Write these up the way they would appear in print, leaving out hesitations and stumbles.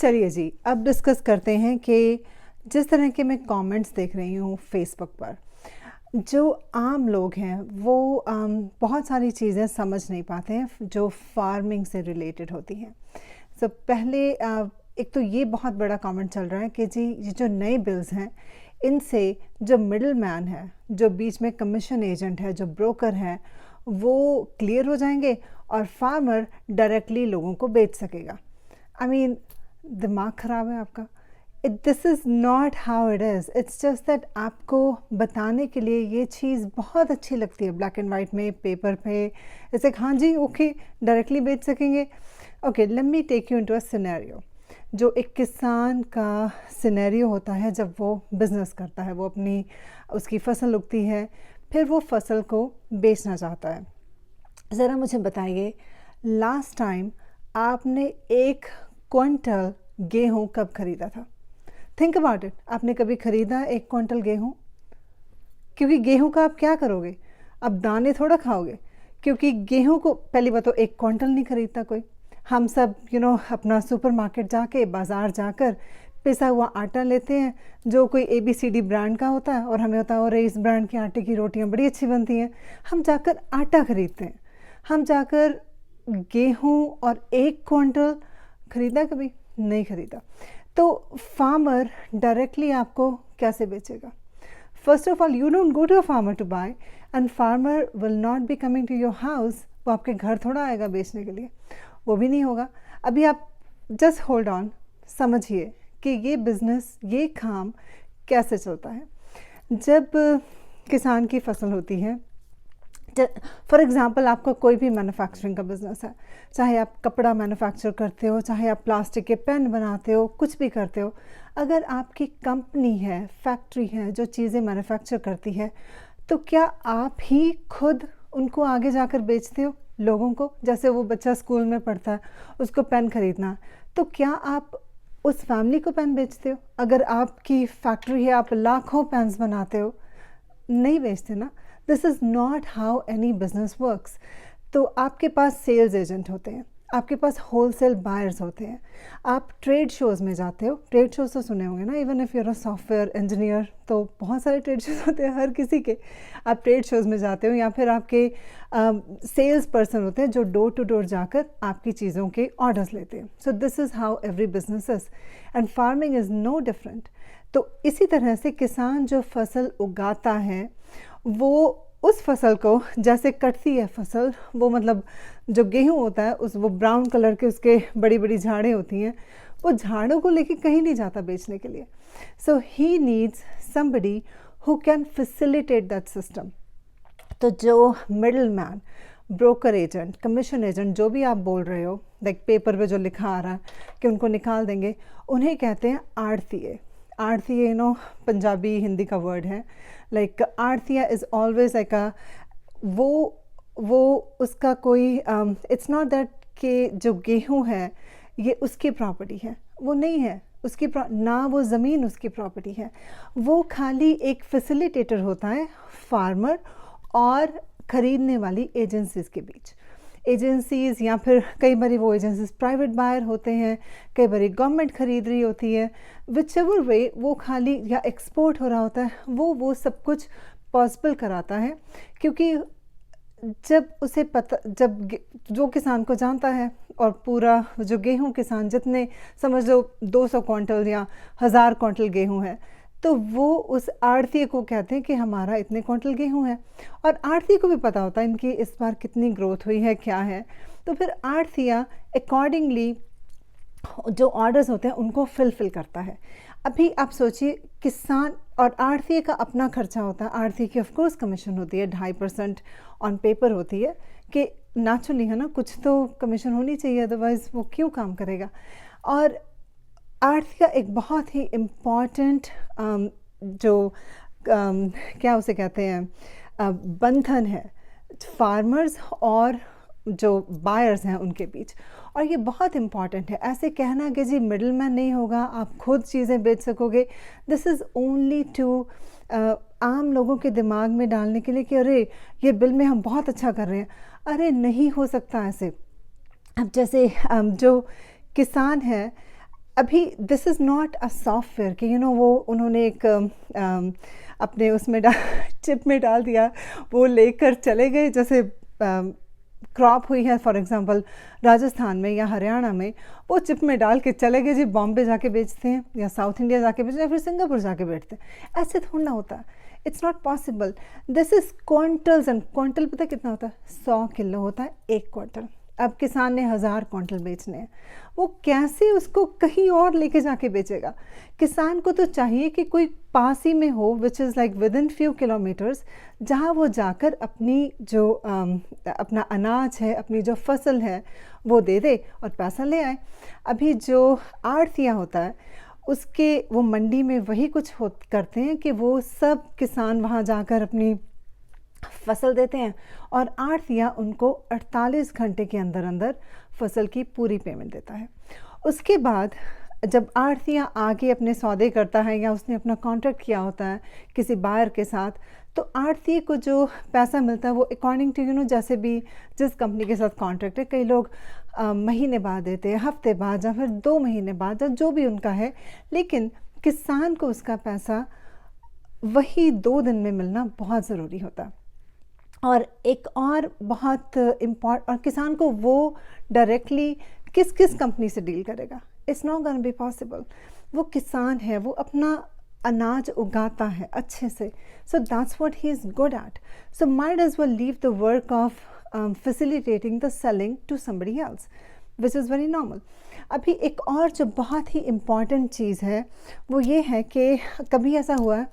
चलिए जी, अब डिस्कस करते हैं कि जिस तरह के मैं कमेंट्स देख रही हूँ फेसबुक पर, जो आम लोग हैं वो बहुत सारी चीज़ें समझ नहीं पाते हैं जो फार्मिंग से रिलेटेड होती हैं। पहले एक तो ये बहुत बड़ा कमेंट चल रहा है कि जी ये जो नए बिल्स हैं इनसे जो मिडल मैन है, जो बीच में कमीशन एजेंट है, जो ब्रोकर है, वो क्लियर हो जाएंगे और फार्मर डायरेक्टली लोगों को बेच सकेगा। आई मीन दिमाग ख़राब है आपका। This is not how it is. It's just that आपको बताने के लिए ये चीज़ बहुत अच्छी लगती है ब्लैक एंड वाइट में, पेपर पे। जैसे हाँ जी ओके डायरेक्टली बेच सकेंगे। Okay, let me take you into a scenario. जो एक किसान का सिनेरियो होता है जब वो बिज़नेस करता है, वो अपनी उसकी फसल उगती है, फिर वो फसल को बेचना चाहता है। ज़रा मुझे बताइए, लास्ट टाइम आपने 1 क्विंटल गेहूँ कब ख़रीदा था? Think about it. आपने कभी ख़रीदा 1 क्विंटल गेहूँ? क्योंकि गेहूँ का आप क्या करोगे? अब दाने थोड़ा खाओगे, क्योंकि गेहूँ को पहली बात तो 1 क्विंटल नहीं ख़रीदता कोई। हम सब अपना सुपरमार्केट जाके, बाज़ार जाकर पिसा हुआ आटा लेते हैं जो कोई ABCD ब्रांड का होता है, और हमें होता है और इस ब्रांड के आटे की रोटियां बड़ी अच्छी बनती हैं। हम जाकर आटा ख़रीदते हैं। हम जाकर गेहूँ और 1 क्विंटल ख़रीदा? कभी नहीं ख़रीदा। तो फार्मर डायरेक्टली आपको कैसे बेचेगा? First of all, you don't go to a farmer to buy, and farmer will not be coming to your house. वो आपके घर थोड़ा आएगा बेचने के लिए, वो भी नहीं होगा। अभी आप जस्ट होल्ड ऑन, समझिए कि ये बिज़नेस, ये काम कैसे चलता है। जब किसान की फसल होती है, फॉर एग्ज़ाम्पल आपका कोई भी मैन्युफैक्चरिंग का बिज़नेस है, चाहे आप कपड़ा मैन्युफैक्चर करते हो, चाहे आप प्लास्टिक के पेन बनाते हो, कुछ भी करते हो, अगर आपकी कंपनी है, फैक्ट्री है जो चीज़ें मैन्युफैक्चर करती है, तो क्या आप ही खुद उनको आगे जाकर बेचते हो लोगों को? जैसे वो बच्चा स्कूल में पढ़ता है, उसको पेन ख़रीदना, तो क्या आप उस फैमिली को पेन बेचते हो? अगर आपकी फैक्ट्री है, आप लाखों पेन्स बनाते हो, नहीं बेचते ना। This is not how any business works. तो आपके पास सेल्स एजेंट होते हैं, आपके पास होलसेल बायर्स होते हैं, आप ट्रेड शोज़ में जाते हो। ट्रेड शोज़ तो सुने होंगे ना, even if you're a software engineer, तो बहुत सारे ट्रेड शोज़ होते हैं हर किसी के। आप ट्रेड शोज़ में जाते हो, या फिर आपके सेल्स पर्सन होते हैं जो डोर टू डोर जाकर आपकी चीज़ों के ऑर्डर्स लेते हैं। So this is how every business is, and farming is no different. तो इसी तरह से किसान जो फसल उगाता है, वो उस फसल को जैसे कटती है फसल, वो मतलब जो गेहूँ होता है वो ब्राउन कलर के उसके बड़ी बड़ी झाड़ें होती हैं, वो झाड़ों को लेके कहीं नहीं जाता बेचने के लिए। So he needs somebody who can facilitate that system. तो जो middle man, broker agent, commission agent, जो भी आप बोल रहे हो, लाइक पेपर पे जो लिखा आ रहा है कि उनको निकाल देंगे, उन्हें कहते हैं आड़तीये। आड़तीये पंजाबी हिंदी का वर्ड है। Like arhtiya is always like a, वो उसका कोई इट्स नॉट दैट कि जो गेहूँ है ये उसकी प्रॉपर्टी है, वो नहीं है उसकी ना वो ज़मीन उसकी प्रॉपर्टी है। वो खाली एक फैसिलिटेटर होता है फार्मर और ख़रीदने वाली एजेंसीज़ के बीच। एजेंसीज़, या फिर कई बार वो एजेंसीज़ प्राइवेट बायर होते हैं, कई बार गवर्नमेंट ख़रीद रही होती है। विच एवर वे, वो खाली या एक्सपोर्ट हो रहा होता है, वो सब कुछ पॉसिबल कराता है। क्योंकि जब उसे पता, जब जो किसान को जानता है, और पूरा जो गेहूँ किसान जितने समझ लो 200 क्विंटल या 1000 क्विंटल गेहूँ है, तो वो उस आड़ती को कहते हैं कि हमारा इतने क्विंटल गेहूँ है। और आड़ती को भी पता होता है इनकी इस बार कितनी ग्रोथ हुई है, क्या है। तो फिर आड़तिया अकॉर्डिंगली जो ऑर्डर्स होते हैं उनको फिल करता है। अभी आप सोचिए, किसान और आड़ती का अपना खर्चा होता है। आड़ती की ऑफकोर्स कमीशन होती है 2.5% ऑन पेपर होती है, कि नेचुरली है ना, कुछ तो कमीशन होनी चाहिए, अदरवाइज़ वो क्यों काम करेगा। और आड़ती का एक बहुत ही इम्पॉर्टेंट जो क्या उसे कहते हैं बंधन है फार्मर्स और जो बायर्स हैं उनके बीच, और ये बहुत इम्पॉर्टेंट है। ऐसे कहना कि जी मिडल मैन नहीं होगा, आप खुद चीज़ें बेच सकोगे, दिस इज़ ओनली टू आम लोगों के दिमाग में डालने के लिए कि अरे ये बिल में हम बहुत अच्छा कर रहे हैं। अरे नहीं हो सकता ऐसे। अब जैसे जो किसान है, अभी this is not a software कि वो उन्होंने एक अपने उसमें चिप में डाल दिया, वो लेकर चले गए। जैसे क्रॉप हुई है फॉर एग्जांपल राजस्थान में या हरियाणा में, वो चिप में डाल के चले गए जी, बॉम्बे जाके बेचते हैं या साउथ इंडिया जाके बेचते हैं या फिर सिंगापुर जाके बेचते हैं। ऐसे थोड़ा ना होता, it's not possible. This is quintals and quintal पता कितना होता है? 100 किलो होता है एक क्विंटल। अब किसान ने 1000 क्विंटल बेचने हैं, वो कैसे उसको कहीं और लेके जाके बेचेगा? किसान को तो चाहिए कि कोई पास ही में हो, which is like with in few kilometres, जहाँ वो जाकर अपनी जो अपना अनाज है, अपनी जो फसल है वो दे दे और पैसा ले आए। अभी जो आड़तिया होता है उसके वो मंडी में वही कुछ करते हैं कि वो सब किसान वहाँ जाकर अपनी फसल देते हैं और आड़तिया उनको 48 घंटे के अंदर अंदर फसल की पूरी पेमेंट देता है। उसके बाद जब आड़तिया आगे अपने सौदे करता है या उसने अपना कॉन्ट्रैक्ट किया होता है किसी बायर के साथ, तो आड़तिए को जो पैसा मिलता है वो अकॉर्डिंग टू जैसे भी जिस कंपनी के साथ कॉन्ट्रैक्ट है, कई लोग महीने बाद देते हैं, हफ्ते बाद या फिर 2 महीने बाद, या जो भी उनका है, लेकिन किसान को उसका पैसा वही 2 दिन में मिलना बहुत ज़रूरी होता है। और एक और बहुत और किसान को वो डायरेक्टली किस किस कंपनी से डील करेगा? It's not gonna be possible. वो किसान है, वो अपना अनाज उगाता है अच्छे से, so that's what he is good at. So might as well leave the work off facilitating the selling to somebody else, which is very normal. अभी एक और जो बहुत ही इम्पॉर्टेंट चीज़ है वो ये है कि कभी ऐसा हुआ है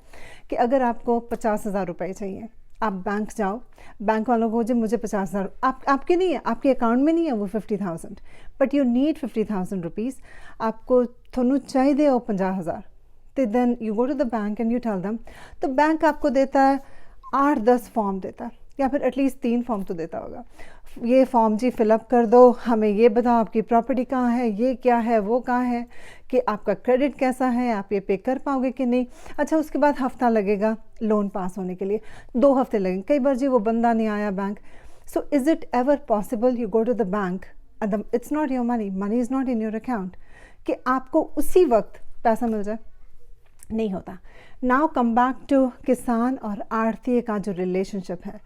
कि अगर आपको 50,000 रुपये चाहिए, आप बैंक जाओ, बैंक वालों को जी मुझे 50,000 आपके नहीं है, आपके अकाउंट में नहीं है वो 50,000, बट यू नीड 50,000 रुपीज़, आपको थोनू चाहिए हो 50,000, तो then you go to the bank and you tell them. तो बैंक आपको देता है 8-10 फॉर्म देता है, या फिर एटलीस्ट 3 फॉर्म तो देता होगा। ये फॉर्म जी फिलअप कर दो, हमें ये बताओ आपकी प्रॉपर्टी कहाँ है, ये क्या है, वो कहाँ है, कि आपका क्रेडिट कैसा है, आप ये पे कर पाओगे कि नहीं। अच्छा, उसके बाद हफ्ता लगेगा लोन पास होने के लिए, 2 हफ्ते लगेंगे, कई बार जी वो बंदा नहीं आया bank. So is it ever possible you go to the bank and it's not your money, money is not in your account, कि आपको उसी वक्त पैसा मिल जाए? नहीं होता। नाउ कम बैक टू किसान और आड़तिए का जो रिलेशनशिप है,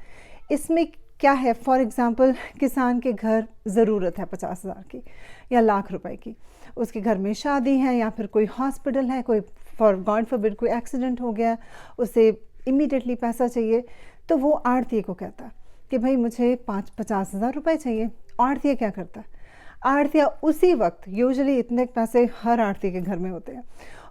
इसमें क्या है? फॉर एग्ज़ाम्पल किसान के घर ज़रूरत है 50,000 की या लाख रुपए की, उसके घर में शादी है या फिर कोई हॉस्पिटल है, कोई फॉर गॉड फॉरबिड कोई एक्सीडेंट हो गया, उसे इमीडिएटली पैसा चाहिए, तो वो आड़तिए को कहता है कि भाई मुझे 50,000 रुपये चाहिए। आड़तिया क्या करता है? आड़तिया उसी वक्त, यूजुअली इतने पैसे हर आड़तिए के घर में होते हैं,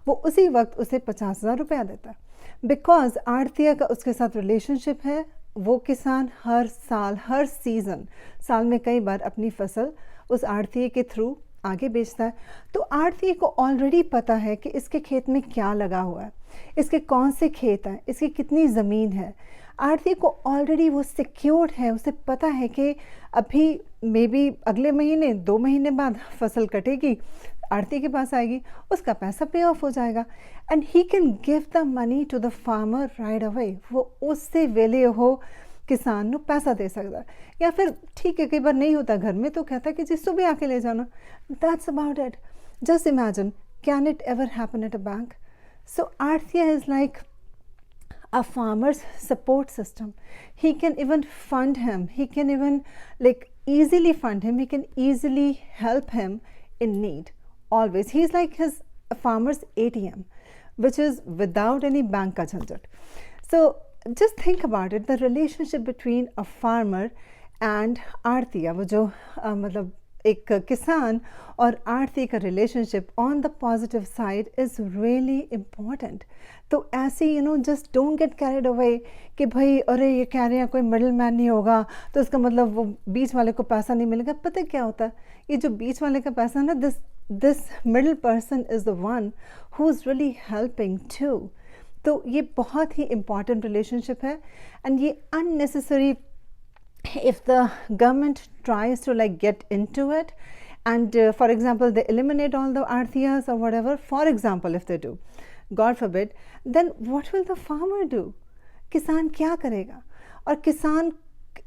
वो उसी वक्त उसे 50,000 रुपया देता है, बिकॉज आड़तिया का उसके साथ रिलेशनशिप है। वो किसान हर साल, हर सीज़न, साल में कई बार अपनी फसल उस आड़तिए के थ्रू आगे बेचता है। तो आड़तिए को ऑलरेडी पता है कि इसके खेत में क्या लगा हुआ है, इसके कौन से खेत हैं, इसकी कितनी ज़मीन है। आड़तिए को ऑलरेडी वो सिक्योर्ड है, उसे पता है कि अभी मे बी अगले महीने 2 महीने बाद फसल कटेगी, आड़ती के पास आएगी, उसका पैसा पे ऑफ हो जाएगा and he can give the money to the farmer right away. वो उससे वेले हो किसान को पैसा दे सकता है। या फिर ठीक है, कई बार नहीं होता घर में, तो कहता है कि जी सुबह आके ले जाना, that's about it. Just imagine, can it ever happen at a bank? So arhtiya is like a farmer's support system. He can even fund him, he can even like easily fund him, he can easily help him in need. Always he's like his farmer's ATM, which is without any bank ka jhanjat. So just think about it, the relationship between a farmer and आड़तिया, वो जो मतलब एक किसान और आड़ती का relationship on the positive side is really important. तो ऐसे just don't get carried away कि भाई अरे ये कह रहे हैं कोई मिडल मैन नहीं होगा तो इसका मतलब वो बीच वाले को पैसा नहीं मिलेगा। पता क्या होता है, ये जो बीच वाले का पैसा है ना, this middle person is the one who is really helping to. तो ये बहुत ही इम्पॉर्टेंट रिलेशनशिप है एंड ये unnecessary, if the government tries to like get into it and for example they eliminate all the arthiyas or whatever, for example if they do, god forbid, then what will the farmer do? किसान क्या करेगा? और किसान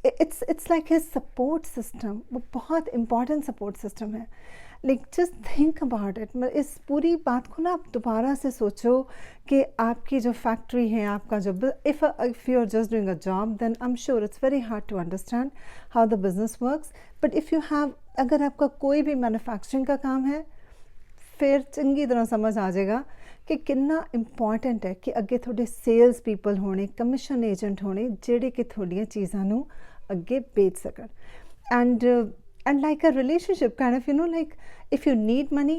it's like his support system, वो बहुत important support system है। Like just think about it. इस पूरी बात को ना आप दोबारा से सोचो कि आपकी जो फैक्ट्री है, आपका जो if you are just doing a job, then I am sure it's very hard to understand how the business works. But if you have, अगर आपका कोई भी मैन्युफैक्चरिंग का काम है, फिर चंगी तरह समझ आ जाएगा कि कितना इंपॉर्टेंट है कि अगे थोड़े सेल्स पीपल होने, कमीशन एजेंट होने, जेड़े कि थोड़ियां चीज़ां नू अगे बेच सकन। And like a relationship, kind of, like if you need money,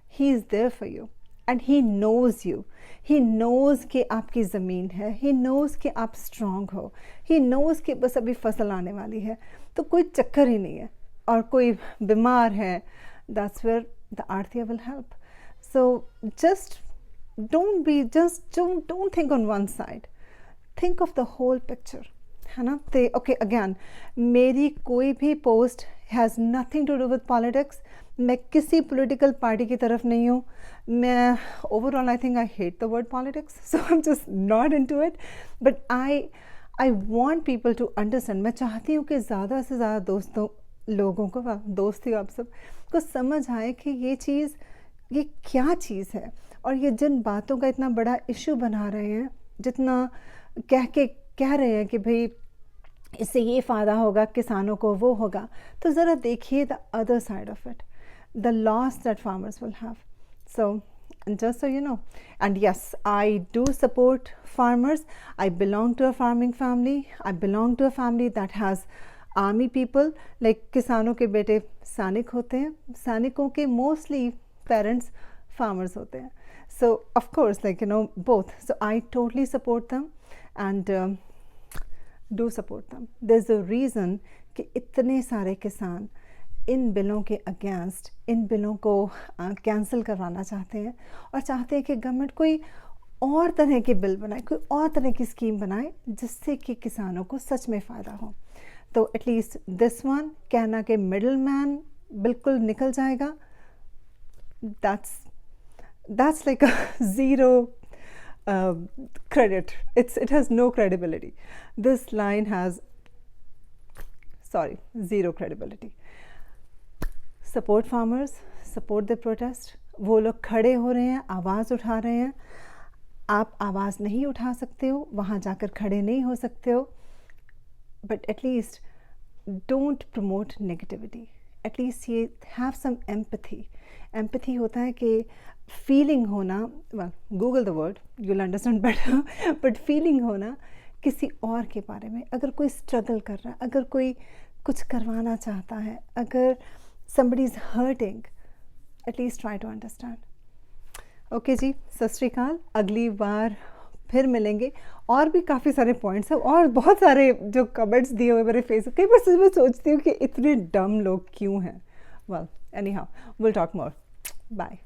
he is there for you and he knows you. He knows कि आपकी ज़मीन है, he knows कि आप strong हो, he knows कि बस अभी फसल आने वाली है, तो कोई चक्कर ही नहीं है। और कोई बीमार है, that's where the आरतिया will help. So just don't think on one side, think of the whole picture, है ना। तो ओके, अगेन मेरी कोई भी post has nothing to do with politics. मैं किसी पॉलिटिकल पार्टी की तरफ नहीं हूँ। मैं overall I think I hate the word politics, so I am just not into it. But I want people to understand. मैं चाहती हूँ कि ज़्यादा से ज़्यादा लोगों को, दोस्त ही आप सब को समझ आए कि ये क्या चीज़ है। और ये जिन बातों का इतना बड़ा इशू बना रहे हैं, जितना कह रहे हैं कि भाई इससे ये फ़ायदा होगा किसानों को, वो होगा, तो ज़रा देखिए the other side of it, the loss that farmers will have. So just so you know, and yes, I do support farmers. I belong to a farming family. I belong to a family that has army people. Like किसानों के बेटे सैनिक होते हैं, सैनिकों के mostly parents farmers होते हैं। So of course, like both. So I totally support them and do support them. There's a reason कि इतने सारे किसान इन बिलों के अगेंस्ट, इन बिलों को कैंसिल करवाना चाहते हैं और चाहते हैं कि गवर्नमेंट कोई और तरह के बिल बनाए, कोई और तरह की स्कीम बनाए जिससे कि किसानों को सच में फ़ायदा हो। तो एटलीस्ट दिस वन कहना कि मिडल मैन बिल्कुल निकल जाएगा, that's like a zero credit. It has no credibility. This line has zero credibility. Support farmers, support the protest. वो लोग खड़े हो रहे हैं, आवाज़ उठा रहे हैं। आप आवाज़ नहीं उठा सकते हो, वहाँ जाकर खड़े नहीं हो सकते हो, but at least don't promote negativity. At least ये have some empathy. Empathy होता है कि फीलिंग होना, well, Google the word, you'll understand better, but feeling होना किसी और के बारे में। अगर कोई स्ट्रगल कर रहा है, अगर कोई कुछ करवाना चाहता है, अगर somebody is hurting, at least try to understand. Okay जी, सत श्री अकाल। अगली बार फिर मिलेंगे। और भी काफ़ी सारे पॉइंट्स हैं और बहुत सारे जो कमेंट्स दिए हुए मेरे फेसबुक के, बस मैं सोचती हूँ कि इतने डम लोग क्यों हैं। Well, anyhow, will talk more. Bye.